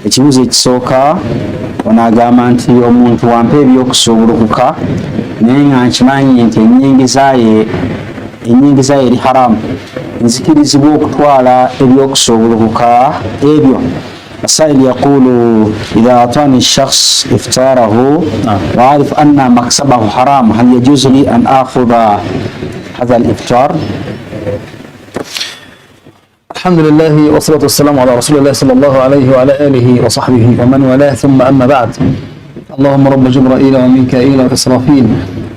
ekibuuzo ekisooka onagamba nti omuntu wampa ebyokusuubulukuka naye nga nkimanyi nti ennyingiza ye eri haramu, nzikirizibwa okutwala ebyokusuubulukuka ebyo. السائل يقول إذا أعطاني الشخص إفطاره وأعرف أن مكسبه حرام هل يجوز لي أن آخذ هذا الإفطار؟ الحمد لله والصلاة والسلام على رسول الله صلى الله عليه وعلى آله وصحبه ومن والاه، ثم أما بعد. اللهم رب جبرائيل وميكائيل وإسرافيل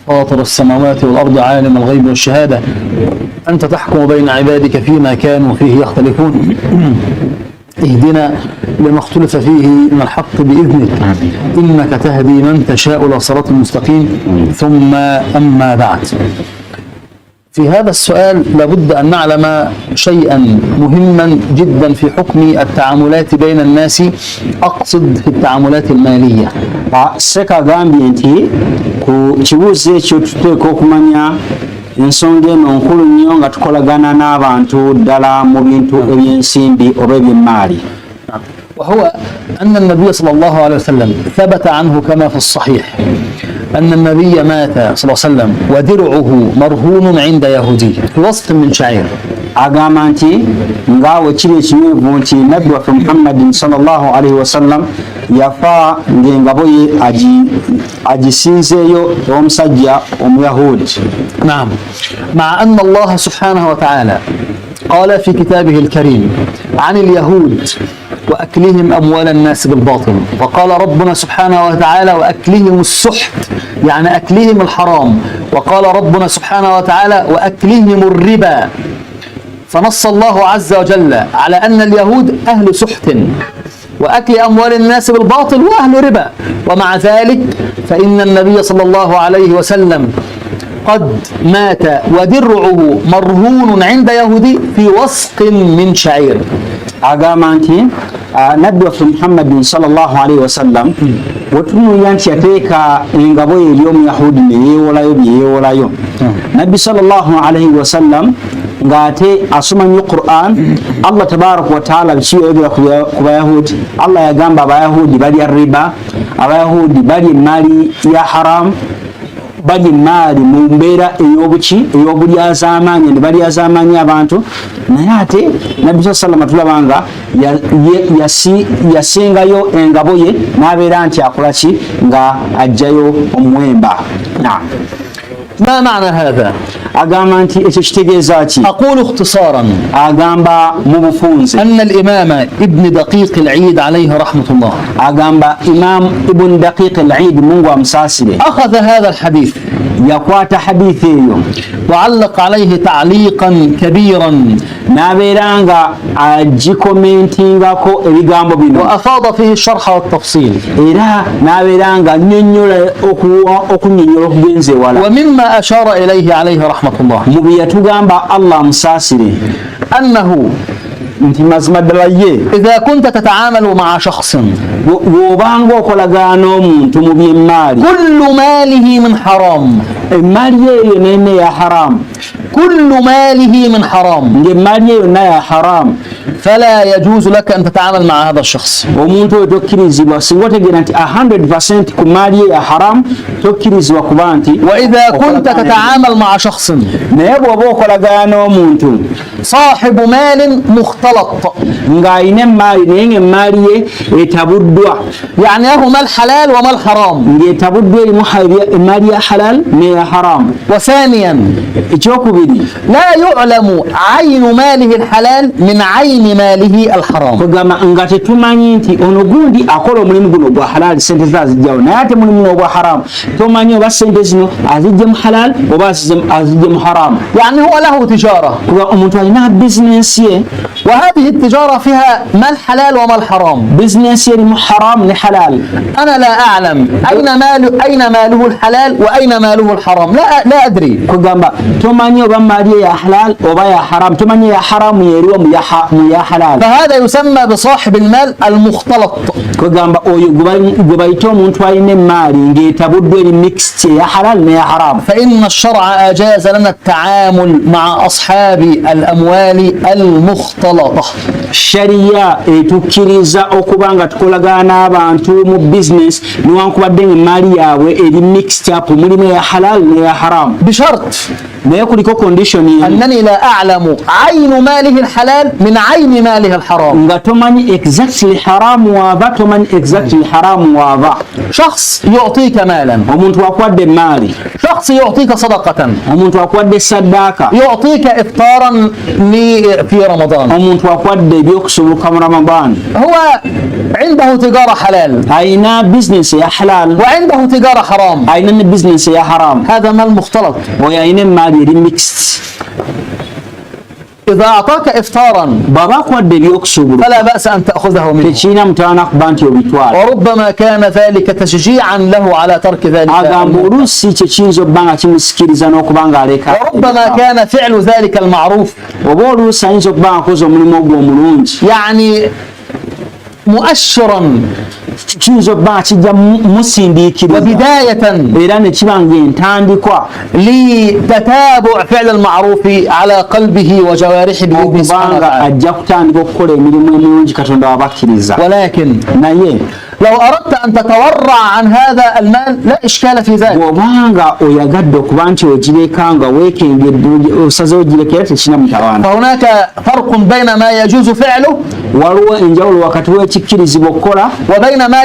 فاطر السماوات والأرض عالم الغيب والشهادة، أنت تحكم بين عبادك فيما كانوا فيه يختلفون، اهدنا لما اختلف فيه من الحق بإذنك إنك تهدي من تشاء إلى صراط مستقيم. ثم أما بعد، في هذا السؤال لابد أن نعلم شيئا مهما جدا في حكم التعاملات بين الناس، أقصد في التعاملات المالية. Seka gambi nti ku kibuuzo ekyo tuteeka okumanya ensonga eno nkulu nnyo nga tukolagana n'abantu ddala mu bintu eby'ensimbi oba eby'emmaali. وهو أن النبي صلى الله عليه وسلم ثبت عنه كما في الصحيح أن النبي مات صلى الله عليه وسلم ودرعه مرهون عند يهودي في وسط من شعير. agamba nti ngaawe kiri ekinywevu nti nabbi waffe Muhammadin sallallahu alaihi wasallam yafa ng'engabo ye agisinzeeyo omusajja omuyahudi. نعم، مع أن الله سبحانه وتعالى قال في كتابه الكريم عن اليهود وأكلهم أموال الناس بالباطل، وقال ربنا سبحانه وتعالى وأكلهم السحت يعني أكلهم الحرام، وقال ربنا سبحانه وتعالى وأكلهم الربا. فنص الله عز وجل على أن اليهود أهل سحت وأكل أموال الناس بالباطل وأهل ربا، ومع ذلك فإن النبي صلى الله عليه وسلم قد مات ودرعه مرهون عند يهودي في وسق من شعير. agamba nti nabbi waffe Muhammadin sallallahu alaihi wasallam wetunuulira nti yateeka engabo ye eri omuyahudi neyeewolayo byeyeewolayo. Nabbi sallallahu alaihi wasallam ng'ate asoma nnyo Qur'an. Allah tabaraka wa taala biki yayogera ku bayahudi. Allah yagamba abayahudi balya riba, abayahudi balya emmaali ya haram, balya emmaali mu mbeera ey'obulyazamaanyi ne balyazaamaanyi abantu. Naye ate nabbi sallallahu tulaba nga yasingayo engabo ye n'abeera nti akola ki nga ajjayo omuwemba. ما معنى هذا؟ agamba nti ekyo kitegeeza ki? أقول اختصارا agamba mu bufunze أن الإمام ابن دقيق العيد عليه رحمة الله agamba Imam Ibn Daqiq al-Eid Mungu amusaasire أخذ هذا الحديث yakwata hadithi eyo وعلق عليه تعليقا كبيرا n'abeera nga agikomentingako ebigambo bino وأفاض فيه الشرح والتفصيل era n'abeera nga annyonnyola okunnyonnyola okugenza ewala. ومما أشار إليه عليه رحمة الله mu bye yatugamba Allah amusaasire أنه nti mazima ddala ye إذا كنت تتعامل مع شخص bw'obanga okolagana n'omuntu mu by'emmaali كل ماله من حرام emmaali ye yonna ya haram كل ماله من حرام ng'emmaali ye yonna ya haram فلا يجوز لك أن تتعامل مع هذا الشخص. omuntu oyo tokkirizibwa singa otegeera nti 100% ku maali ye ya haram tokkirizibwa kuba nti. وإذا كنت تتعامل مع شخص naye bw'oba okolagana n'omuntu صاحب مال مختلط ng'alina emmaali naye ng'emmaali ye etabuddwa يعني له مال حلال ومال حرام. ng'etabuddwa erimu emmaali ya halal n'eya haram. وثانيا ekyokubiri لا يعلم عين ماله الحلال من عين ماله الحرام. kugamba nga tetumanyi nti ono gundi akola omulimu guno gwa halal sente ze azijjawo naye ate mulimu ogwa haram tomanyi oba sente zino azijje mu halal oba azijje mu haram. يعني هو له تجارة kuba omuntu alina bizinensi ye وهذه التجارة فيها مال حلال ومال حرام. bizinensi ye erimu haram ne halal. أنا لا أعلم أين ماله الحلال وأين ماله الحرام. لا أدري. kugamba tomanyi oba maali ye ya halal oba ya haram, tomanyi ya haramu yeriwa mu ya halal. فهذا يسمى بصاحب المال المختلط. Kugamba oyo gwe bayita omuntu alina emmaali ng'etabuddwa eri mixed ya halal neya haram. فإن الشرع أجاز لنا التعامل مع أصحاب الأموال المختلطة. Sharia etukkiriza okuba nga tukolagana n'abantu mu business newankubadde ng'emmaali yaabwe eri mixed up mulimu eya halal neya haram. بشرط naye kuliko condition أنني لا أعلم عين ماله الحلال من عين ماله الحرام. nga tomanyi exactly haramu waava tomanyi exactly haramu waava. شخص يعطيك مالا، omuntu akwadde emmaali, شخص يعطيك صدقة، omuntu akwadde saddaaka, يعطيك إفطارا في رمضان، omuntu akwadde ebyokusubuka mu Ramadan. هو عنده تجارة حلال ayina business ya halal وعنده تجارة حرام، ayina ne business ya haram. هذا مال مختلط. oyo ayina emmaali eri mixed. إذا أعطاك إفطارا bw'aba akwadde ebyokusubula فلا بأس أن تأخذه منه، tekiina mutawana kuba nti obitwala. وربما كان ذلك تشجيعا له على ترك ذلك، agamba oluusi kye kiyinza okuba nga kimusikiriza n'okuba ng'aleka, وربما كان فعل ذلك المعروف oba oluusi ayinza okuba nga akoze omulimu ogwo omulungi, يعني مؤشرا kiyinza okuba nga kijja musindiikiriza وبداية era ne kiba ng'entandikwa لتتابع فعل المعروف على قلبه وجوارحه بإذن سبحانه okubanga وتعالى. ajja kutandika okukola emirimu emirungi Katonda wabakkiriza. ولكن naye لو أردت أن تتورع عن هذا المال لا إشكال في ذلك، bw'obanga oyagadde okuba nti ogireka nga weekengedde osaze ogirekera tekina mutawaana. فهناك فرق بين ما يجوز فعله waliwo enjawulo wakati w'ekikkirizibwa okukola وبين ما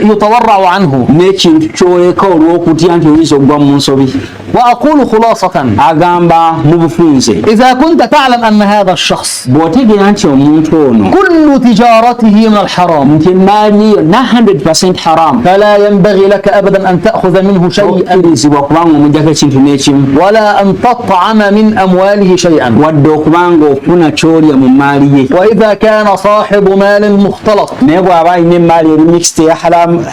يتورع عنه. n'ekintu kyoleka olw'okutya nti oyinza okugwa mu nsobi. وأقول خلاصة، agamba mu bufunze إذا كنت تعلم أن هذا الشخص bw'otegeera nti omuntu ono كل تجارته من الحرام nti emmaali yo na 100% haram, فلا ينبغي لك أبدا أن تأخذ منه شيئا okkirizibwa kubanga omujjako ekintu n'ekimu ولا أن تطعم من أمواله شيئا. wadde okubanga ofuna kyolya mu maali ye. وإذا كان صاحب مال مختلط naye bw'aba alina emmaali eri mixed ya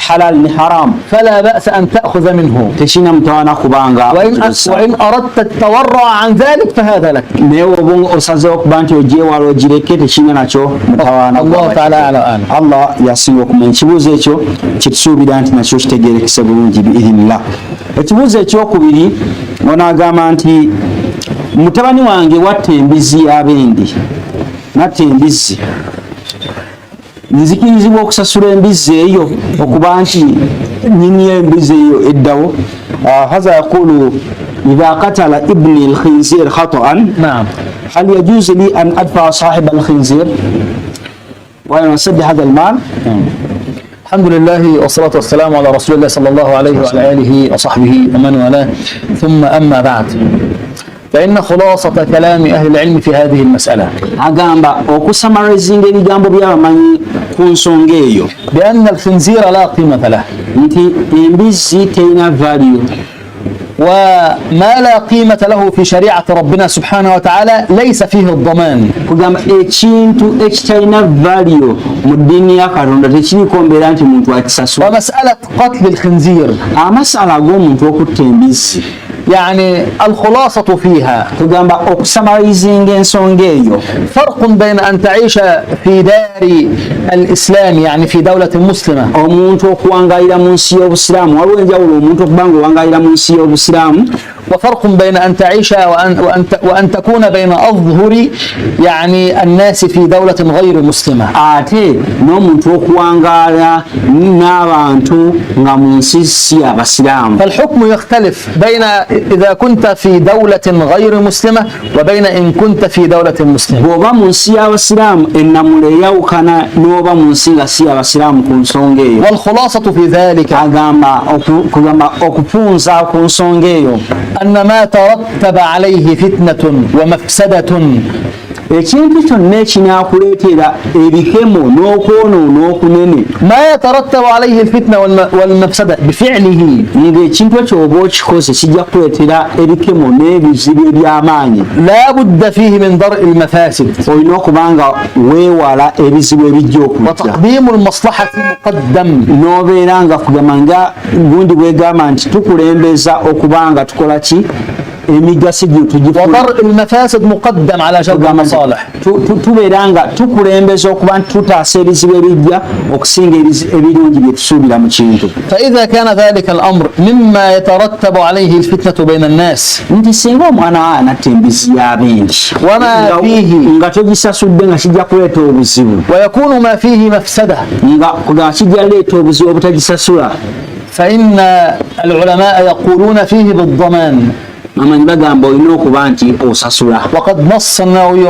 halal ne haram فلا بأس أن تأخذ منه، tekina mutawaana kubanga وإن أردت التورع عن ذلك فهذا لك. naye oba osazeewo okuba nti ogyewala ogireke tekina nakyo mutawaana. الله تعالى أعلم. Allah yasinga okumanya. Ekibuuzo ekyo kitusuubira nti nakyo kitegeerekese bulungi biidhinillah. Ekibuuzo ekyokubiri onaagamba nti mutabani wange watta embizzi y'abendi, natta embizzi, nzikirizibwa okusasula embizzi eyo okuba nti nyini embizzi eyo eddawo? hadha yaqulu idha qatala ibni alkhinzir khata'an نعم. hal yajuzu li an adfa sahib alkhinzir wa yusad hadha almal? الحمد لله والصلاة والسلام على رسول الله صلى الله عليه وعلى آله وصحبه ومن والاه، ثم أما بعد، فإن خلاصة كلام أهل العلم في هذه المسألة agamba okusamarizinga ebigambo by'abamanyi ku nsonga eyo بأن الخنزير لا قيمة له، nti embizzi terina value, وما لا قيمة له في شريعة ربنا سبحانه وتعالى ليس فيه الضمان. kugamba ekintu ekitalina value mu ddiini ya Katonda tekiriko mbeera nti muntu akisasula. ومسألة قتل الخنزير amasala ag'omuntu okutta embizzi, يعني الخلاصة فيها kugamba okusamarizinga ensonga eyo فرق بين أن تعيش في دار الإسلام يعني في دولة مسلمة omuntu okuwangaalira mu nsi y'obusiraamu, waliwo enjawulo omuntu okuba nga owangaalira mu nsi y'obusiraamu, وفرق بين أن تعيش وأن تكون بين أظهر يعني الناس في دولة غير مسلمة. ate n'omuntu okuwangaala n'abantu nga mu nsi si abasiraamu. فالحكم يختلف بين إذا كنت في دولة غير مسلمة وبين إن كنت في دولة مسلمة. bw'oba mu nsi y'abasiraamu ennamula eyawukana n'oba mu nsi nga si abasiraamu ku nsonga eyo. والخلاصة في ذلك kugamba okupunza ku nsonga eyo أن ما ترتب عليه فتنة ومفسدة ekintu kyonna ekinaakuleetera ebikemo n'okwonoona okunene, ما يترتب عليه الفتنة والمفسدة بفعله، ng'ekintu ekyo oba okikoze kijja kuleetera ebikemo n'ebizibu eby'amaanyi. لا بد فيه من درء المفاسد olina okuba nga weewala ebizibu ebijja okujja, وتقديم المصلحة مقدم. n'obeera nga kugamba nga gundi bwegamba nti tukulembeza okuba nga tukola ki, emigasi gyo وضرء المفاسد مقدم على جلب المصالح. tubeeranga tukulembeza okuba nti tutaasa ebizibu ebijja okusinga ebirungi bye tusuubira mu kintu. فإذا كان ذلك الأمر مما يترتب عليه الفتنة بين الناس nti singa omwana anatta embizi y'abendi وما فيه nga togisasudde nga kijja kuleeta obuzibu ويكون ما فيه مفسدة nga kijja leeta obuzibu obutagisasula. فإن العلماء يقولون فيه بالضمان. amanyi bagamba olina okuba nti osasula. وقد نص النووي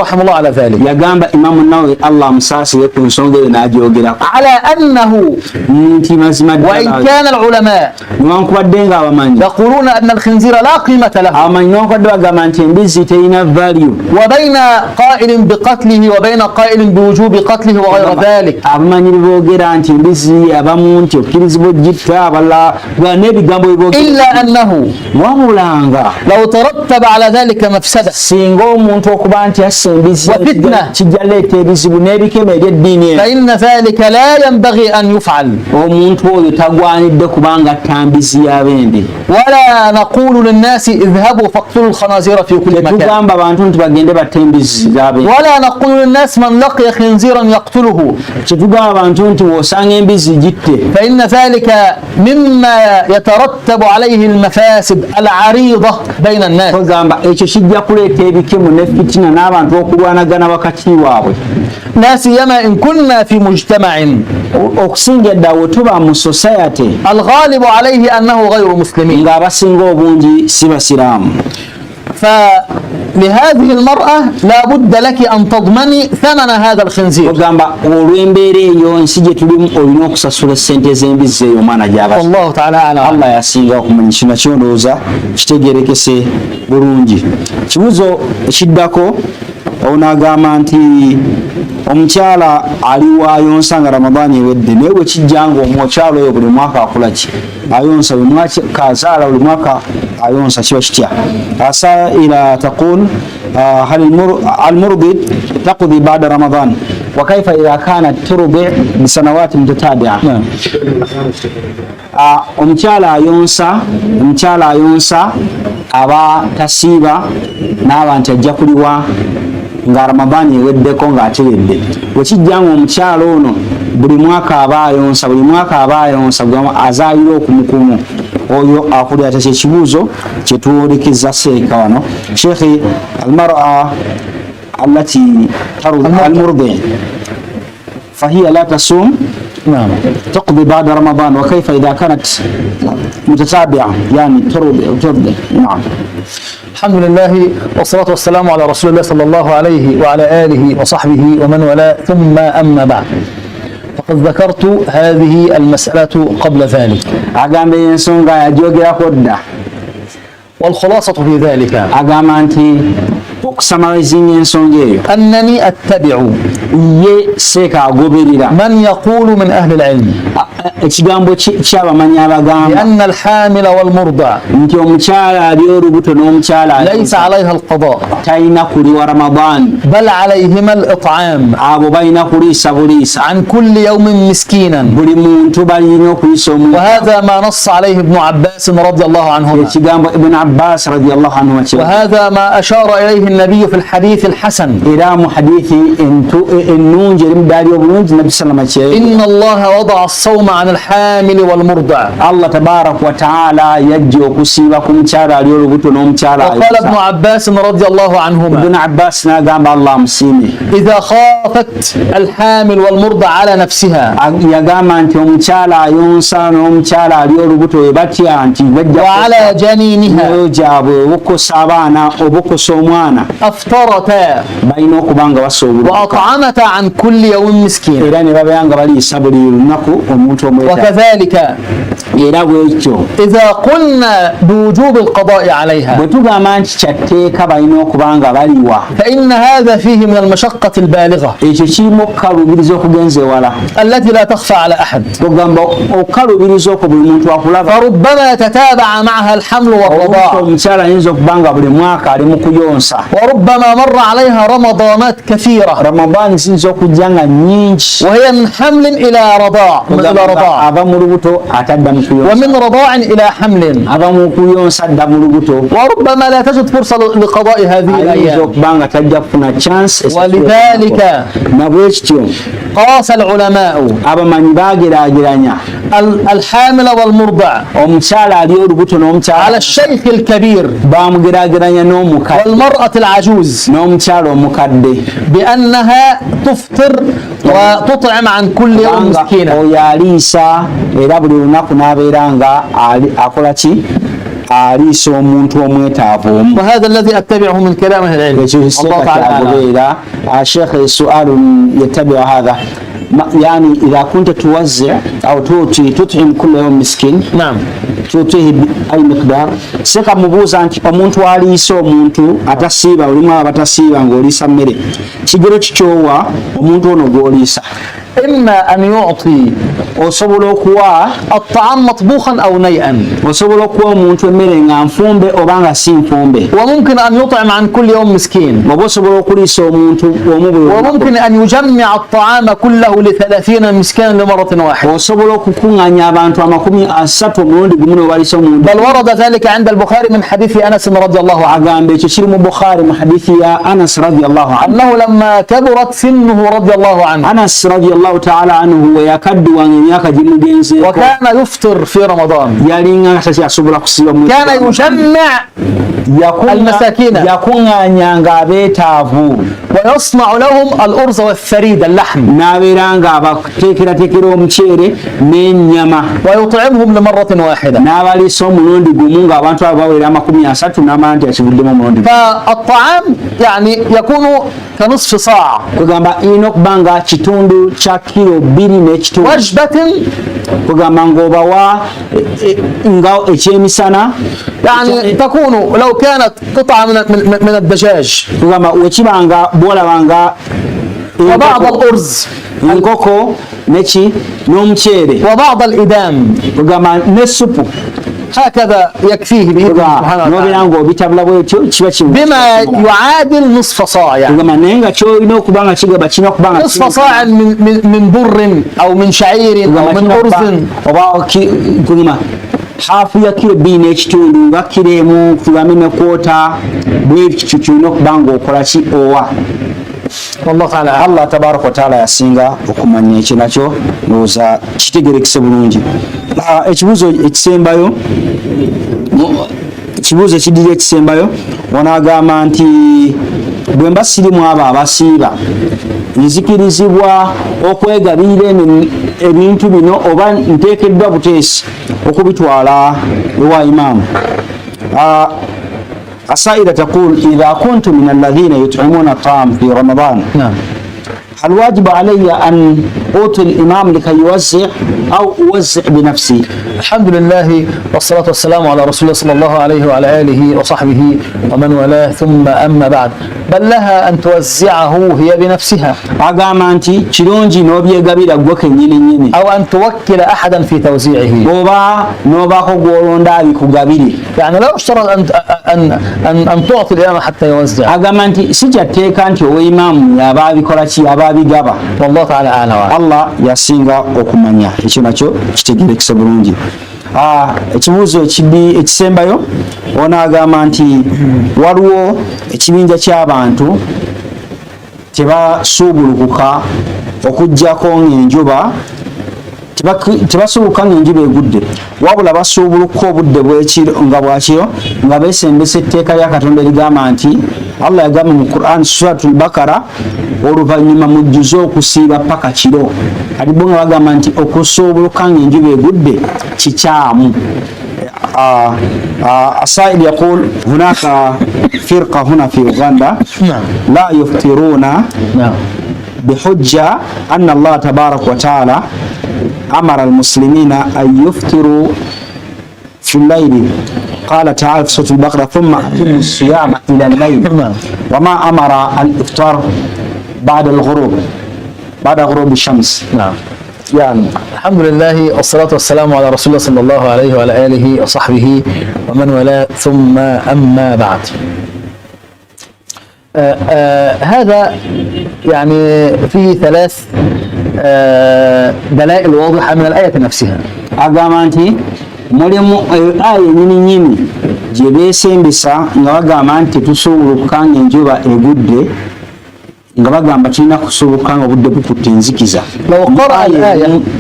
رحمه الله على ذلك. yagamba imamu nawe allah amusaasire ku nsonga eyo n'agyogerako على أنه nti mazima وإن كان العلماء newankubadde nga abamanyi يقولون أن الخنزير لا قيمة له abamanyi newankubadde bagamba nti embizi terina value وبين قائل بقتله وبين قائل بوجوب قتله وغير ذلك. abamanyi boogera nti embizi abamu nti okkirizibwa ogitta abalala n'ebigambo biboogera إلا أنه لو ترتب على ذلك مفسدة singa omuntu okuba nti assa embizi kijja leeta ebizibu n'ebikema eby'eddiini فإن ذلك لا ينبغي أن يفعل. omuntu oyo tagwanidde kubanga atta mbizi y'abendi. ولا نقول للناس اذهبوا فاقتلوا الخنازير في كل مكان. tetugamba abantu nti bagende batte embizi z'abendi. ولا نقول للناس من لقي خنزيرا يقتله. tetugamba abantu nti wosanga embizi gitte. فإن ذلك مما يترتب عليه المفاسد العريضة بين الناس. tugamba ekyo kijja kuleeta ebikemu ne fitina n'abantu okulwanagana wakati waabwe. لا سيما إن كنا في مجتمع okusinga eddawe tuba mu society الغالب عليه أنه غير مسلمين. ng'abasinga obungi si basiraamu. فلهذه المرأة لا بد لك أن تضمني ثمن هذا الخنزير. tugamba olw'embeera eyo ensi gye tulimu olina okusasula sente z'embizi eyo omwana gy'abasa. والله تعالى أعلم. allah yasinga okumanya kino kyondowooza kitegerekese bulungi. kibuzo ekiddako onaagamba nti omukyala ali waayonsa nga ramadaani ewedde naye bwe kijja nga omukyala oyo buli mwaka akola ki ayonsa buli mwaka azaala buli mwaka ayonsa kiba kitya. asaila taqul hal almurdi taqdi ba'da ramadan wa kaifa idha kanat turdi bisanawati mutatabi'a. omukyala ayonsa aba tasiiba n'aba nti ajja kuliwa nga ramadaani eweddeko ng'ateredde. wekijja nga omukyala ono buli mwaka aba ayonsa azaalira okumukumu oyo akulira ate kyekibuuzo kyetwolekeza seeka wano sheekhi almar'a allati almurdi fahiya la tasum تقضي بعد رمضان وكيف إذا كانت متتابعة يعني ترضي. نعم. الحمد لله والصلاة والسلام على رسول الله صلى الله عليه وعلى آله وصحبه ومن والاه ثم أما بعد فقد ذكرت هذه المسألة قبل ذلك والخلاصة في ذلك أنني أتبع من يقول من أهل العلم بأن الحامل والمرضع ليس عليها القضاء بل عليهما الإطعام عن كل يوم مسكينا. وهذا ما نص عليه ابن عباس رضي الله عنهما. وهذا ما أشار إليه النبي في الحديث الحسن. إن الله وضع الصوم عن الحامل والمرضع. الله تبارك وتعالى يجوك سيبكم شارع وقال ابن عباس رضي الله عنهما ابن عباس نقام الله مسيمي إذا خافت الحامل والمرضع على نفسها وعلى جنينها أفطرتا وأطعمتا عن كل يوم مسكين. وكذلك إذا قلنا بوجوب القضاء عليها فإن هذا فيه من المشقة البالغة التي لا تخفى على أحد. فربما تتابع معها الحمل والرضاع وربما مر عليها رمضانات كثيرة رمضان سنزوك جانا نينش وهي من حمل إلى رضاع أبا مربوطو أتدم كيون ومن رضاع إلى حمل أبا مكيون سد مربوطو وربما لا تجد فرصة لقضاء هذه الأيام ولذلك قاس العلماء أبا من باقي راجرانيا الحامل والمرضع على الشيخ الكبير والمرأة العجوز بأنها تفطر وتطعم عن كل يوم مسكينا. وهذا الذي أتبعه من كلام أهل العلم. الله تعالى الشيخ السؤال يتبع هذا يعني إذا كنت توزع أو تطعم كل يوم مسكين نعم تعطيه أي مقدار سيكا مبوزا أمونتو عليسو أمونتو أتسيبا ولما أتسيبا غوليسا ميري تيجرو تشووا أمونتو نغوليسا إما أن يعطي الطعام مطبوخا أو نيئا وممكن أن يطعم عن كل يوم مسكين وممكن أن يجمع الطعام كله ل30 مسكينا لمرة واحدة بل ورد ذلك عند البخاري من حديث أنس رضي الله عنه أنه لما كبرت سنه رضي الله عنه أنس رضي الله تعالى عنه وكان يفطر في رمضان كان يجمع المساكين ويصنع لهم الأرز والثريد اللحم ويطعمهم لمرة واحدة. فالطعام يعني يكون كنصف صاع وجبة يعني تكون لو كانت قطعة من الدجاج وبعض الأرز وبعض الإدام هكذا يكفيه بإذن سبحانه وتعالى بما يعادل نصف صاع يعني نصف صاع من بر أو من شعير أو من أرز hafu ya kilo bine ekitundu nga kiremu tugambime kwota bwekyo kirina okubanga okola ki owa Allah tabaraka wa taala yasinga okumanya ekyo nakyo ndowooza kitegerekese bulungi. Ekibuuzo ekiddirira ekisembayo wanaagamba nti bwe mba sirimu abo abasiiba nzikirizibwa okwegabira ebintu bino oba nteekeddwa buteesi okubitwala ewa imaamu. السائلة تقول إذا كنت من الذين يطعمون الطعام في رمضان هل واجب علي أن أوتي الإمام لكي يوزع أو أوزع بنفسي؟ الحمد لله والصلاة والسلام على رسول الله صلى الله عليه وعلى آله وصحبه ومن والاه ثم أما بعد بل لها أن توزعه هي بنفسها أو أن توكل أحدا في توزيعه يعني لا يشترط أن تعطي الإمام حتى يوزع والله تعالى أعلم. الله yasinga okumanya ekyo nakyo kitegerekese bulungi. Ekibuuzo ekisembayo onaagamba nti waliwo ekibinja ky'abantu tebasuubulukuka okuggyako ng'enjuba tebasuubuluka ng'enjuba egudde wabula basuubuluka obudde nga bwakiro nga beesembesa etteeka lya Katonda erigamba nti Allah yagamba mu Quran Suratul Bakara oluvannyuma mujjuze okusiiba paka kiro kati bo nga bagamba nti okusuubuluka ng'enjuba egudde kikyamu. السائل يقول هناك فرقة هنا في أوغندا لا يفطرون بحجة أن الله تبارك وتعالى أمر المسلمين أن يفطروا في الليل قال تعالى في سورة البقرة ثم أتموا الصيام إلى الليل وما أمر الإفطار بعد الغروب بعد غروب الشمس. يعني الحمد لله والصلاة والسلام على رسول الله صلى الله عليه وعلى آله وصحبه ومن والاه ثم أما بعد. هذا يعني فيه 3 دلائل واضحة من الآية نفسها. agamba nti mulimu aya nyini gye beesembesa nga bagamba nti tetusobola okukanga enjuba egudde nga bagamba tulina kusoboka nga obudde bukutte enzikiza.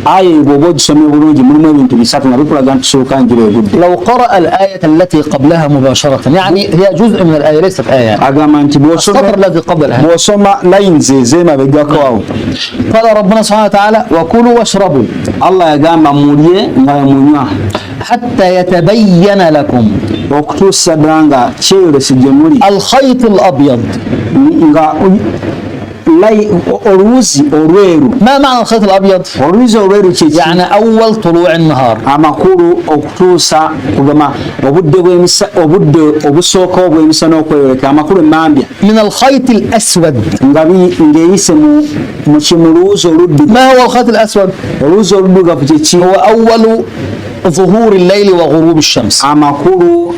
aya bw'oba ogisomye bulungi mulimu ebintu 3 nga bikulaga nti tusoboka enjuba egudde. لو قرأ الآية التي قبلها مباشرة يعني هي جزء من الآية ليست آية. agamba nti السطر الذي قبلها bw'osoma layinizi ez'emabegako awo. قال ربنا سبحانه وتعالى وكلوا واشربوا. Allah yagamba mulye nga munywa حتى يتبين لكم okutuusa ddala nga kyeyolese gye muli الخيط الأبيض. nga oluwuzi olweru. ما معنى الخيط الأبيض؟ oluwuzi olweru kye يعني أول طلوع النهار. amakulu okutuusa kugamba obudde obusooka obw'emisana okweyoleka amakulu emambya. من الخيط الأسود. ng'eyise mu kimuluwuzi oluddugavu. ما هو الخيط الأسود؟ oluwuzi oluddugavu kye ki? هو أول ظهور الليل وغروب الشمس. amakulu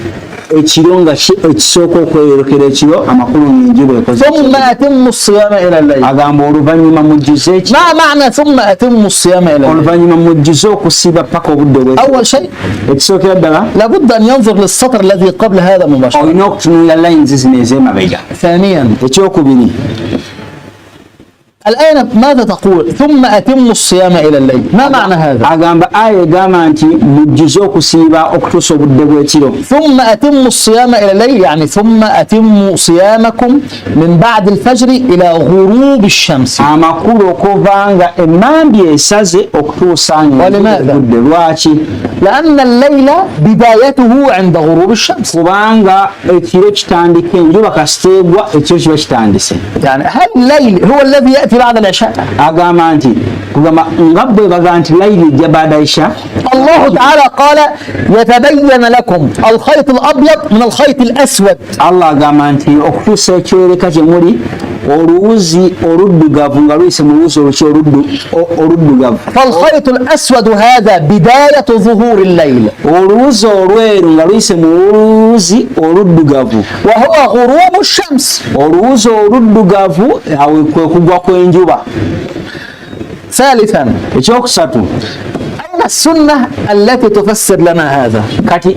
ekiro nga ekisooka okweyolekera ekiro amakulu ng'enjuba ekoze. ثم أتم الصيام إلى الليل. agamba oluvannyuma mujjuze eki? ما معنى ثم أتم الصيام إلى الليل؟ oluvannyuma mujjuze okusiiba paka obudde bwe. أول شيء ekisookera ddala لابد أن ينظر للسطر الذي قبل هذا مباشرة. olina okutunulira layinizi zino ez'emabega. ثانيا ekyokubiri الآية ماذا تقول؟ ثم أتم الصيام إلى الليل. ما معنى هذا؟ agamba aya egamba nti mujjuze okusiiba okutuusa obudde bw'ekiro. ثم أتم الصيام إلى الليل يعني ثم أتم صيامكم من بعد الفجر إلى غروب الشمس. amakulu okuva nga emmambya esaze okutuusa ng'obudde lwaki? لأن الليل بدايته عند غروب الشمس. kubanga ekiro kitandika enjuba kasiteegwa ekiro kiba kitandise. يعني هل الليل هو الذي يأتي بعد العشاء؟ agamba nti kugamba nga bwe baga nti layiri ejja baada isha. الله تعالى قال يتبين لكم الخيط الأبيض من الخيط الأسود. Allah agamba nti okutuusa ekyoleka gye muli oluwuzi oluddugavu nga luyise mu luwuzi oluddugavu. فالخيط الأسود هذا بداية ظهور الليل. oluwuzi olweru nga luyise mu luwuzi oluddugavu. وهو غروب الشمس. oluwuzi oluddugavu awe kwe kugwa kw'enjuba. ثالثا ekyokusatu أين السنة التي تفسر لنا هذا؟ kati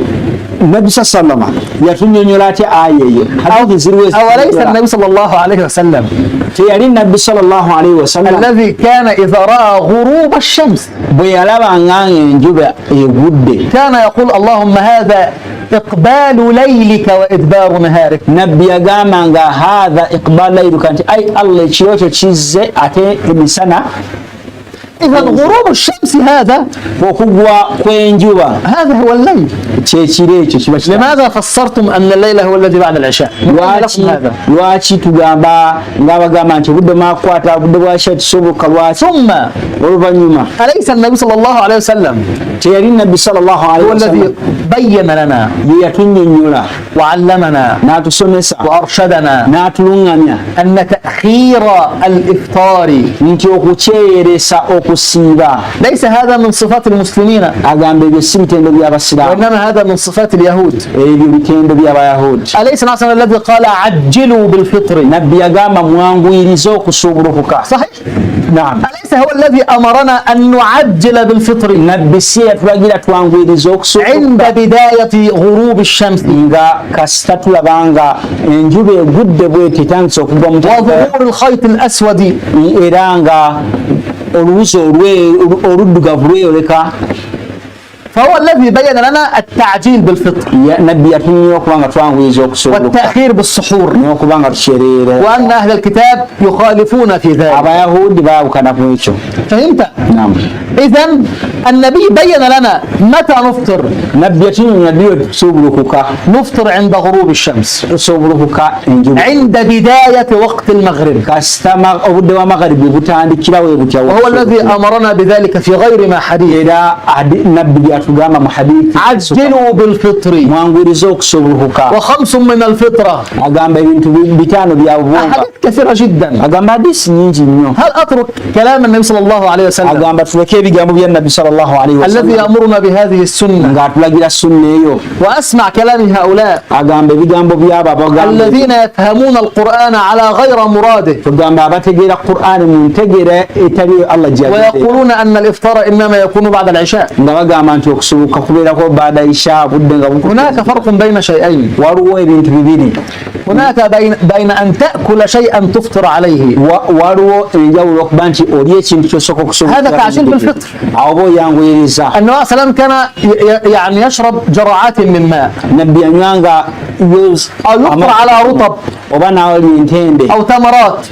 nabbi sallama yatunyonyola atya aya eyo. أوليس النبي صلى الله عليه وسلم teyali nabbi sallallahu alaihi wasallam الذي كان إذا رأى غروب الشمس bwe yalabanga enjuba egudde كان يقول اللهم هذا إقبال ليلك وإدبار نهارك. nabbi yagambanga hatha iqbal layluka nti ai Allah ekiro kyo kizze ate emisana. إذا غروب الشمس هذا okugwa kw'enjuba هذا هو الليل. kyekiro ekyo kiba kitandise. لماذا فسرتم أن الليل هو الذي بعد العشاء؟ lwaki tugamba ng'abagamba nti obudde maakwata obudde bwakya tusoboka lwaki? ثم oluvannyuma أليس النبي صلى الله عليه وسلم teyali nabbi sallallahu alaihi هو الذي wasallam بين لنا ye yatunnyonnyola وعلمنا n'atusomesa وأرشدنا n'atuluŋŋamya أن تأخير الإفطار nti okukyeyeresa okusiiba ليس هذا من صفات المسلمين agamba ebyo si bitendo by'abasiraamu, وإنما هذا من صفات اليهود. ebyo bitendo by'abayahudi. أليس ناصر الذي قال عجلوا بالفطر؟ nabbi yagamba mwanguyirize okusuubulukuka. صحيح. naam. أليس هو الذي أمرنا أن نعجل بالفطر nabbi si yatulagira twanguyirize okusuubulukuka عند بداية غروب الشمس nga kasita tulaba nga enjuba egudde bw'eti etandise okugwa mu وظهور الخيط الأسود era nga oluwuzi oluddugavu lweyoleka. فهو الذي بين لنا التعجيل بالفطر nabbi yatunnyonnyola okuba nga twanguyiriza okusuubuluka والتأخير بالسحور n'okuba nga tukyerere. وأن أهل الكتاب يخالفون في ذلك. abayahudi baabukana ku ekyo. فهمت؟ naam. إذن النبي بين لنا متى نفطر. nabbi yatunnyonnyola ddi tusuubulukuka. نفطر عند غروب الشمس tusuubulukuka enjuba عند بداية وقت المغرب. kasita obudde bwa magharibi butandikira we butya. وهو الذي أمرنا بذلك في غير ما حديث. era nabbi tugamba mu hadithi عجلوا بالفطر mwangurize okusubukuka وخمس من الفطرة. agamba ebintu bitaano bya bubonga أحاديث كثيرة جدا. agamba hadisi nyingi nnyo هل أترك كلام النبي صلى الله عليه وسلم agamba tuleke ebigambo bya nabbi sallallahu alaihi الذي wasallam يأمرنا بهذه السنة ng'atulagira sunna eyo وأسمع كلام هؤلاء agamba ebigambo byabo abagamba الذين يفهمون القرآن على غير مراده tugamba abategeera Qur'an mu ntegeera etali Allah gy'agidde ويقولون أن الإفطار إنما يكون بعد العشاء. nga bagamba nti okusubuka kubeerako baada isha budde nga هناك فرق بين شيئين. waliwo ebintu bibiri هناك بين أن تأكل شيئا تفطر عليه. waliwo enjawulo okuba nti oli ekintu kyosooka okusubuka هذا كعجل بالفطر. awo oba oyanguyiriza النبي صلى الله عليه وسلم كان يعني يشرب جرعات من ماء nabbi yanywanga أو يفطر على رطب oba naawali entende أو تمرات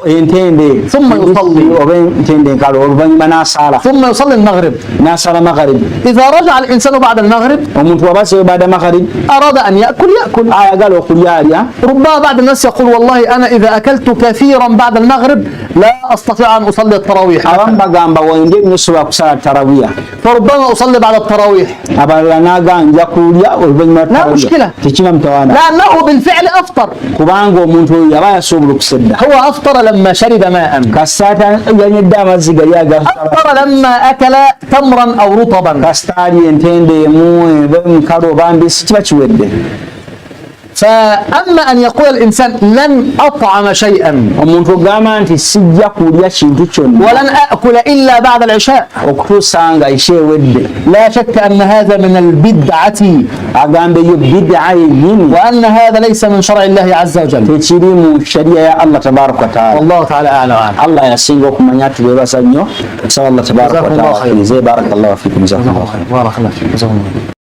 entende ثم يصلي oba entende nkalo oluvannyuma n'asaala ثم يصلي المغرب. n'asaala magharib إذا رجع الإنسان بعد المغرب omuntu wabaseyo baada magharib أراد أن يأكل ayagala okulya alya ربما بعض الناس يقول والله أنا إذا أكلت كثيرا بعد المغرب لا أستطيع أن أصلي التراويح abamu bagamba wenge nnyo sobola kusala tarawiya فربما أصلي بعد التراويح abalala n'aganja kulya oluvannyuma لا مشكلة tekiba mutawaana لأنه بالفعل أفطر. kubanga omuntu oyo yaba yasobola okusedda هو أفطر لما شرب ماء. kasita yanywedde amazzi gali أفطر لما أكل تمرا أو رطبا. kasita ali entende emu nkalo oba mbisi kiba kiwedde فأما أن يقول الإنسان لن أطعم شيئا omuntu ogamba nti sijja kulya kintu kyonna ولن أكل إلا بعد العشاء okutuusa nga isha ewedde لا شك أن هذا من البدعة agamba eyo bid'a yennyini وأن هذا ليس من شرع الله عز وجل. tekiri mu shariya ya Allah tabaraka wataala والله تعالى أعلى وأعلم. Allah yasinga okumanya tubeebaza nnyo nsaba Allah tabaraka جزاكم الله wataala خير. akirize barakallahu fikum jazakumullahu khairan بارك الله فيك.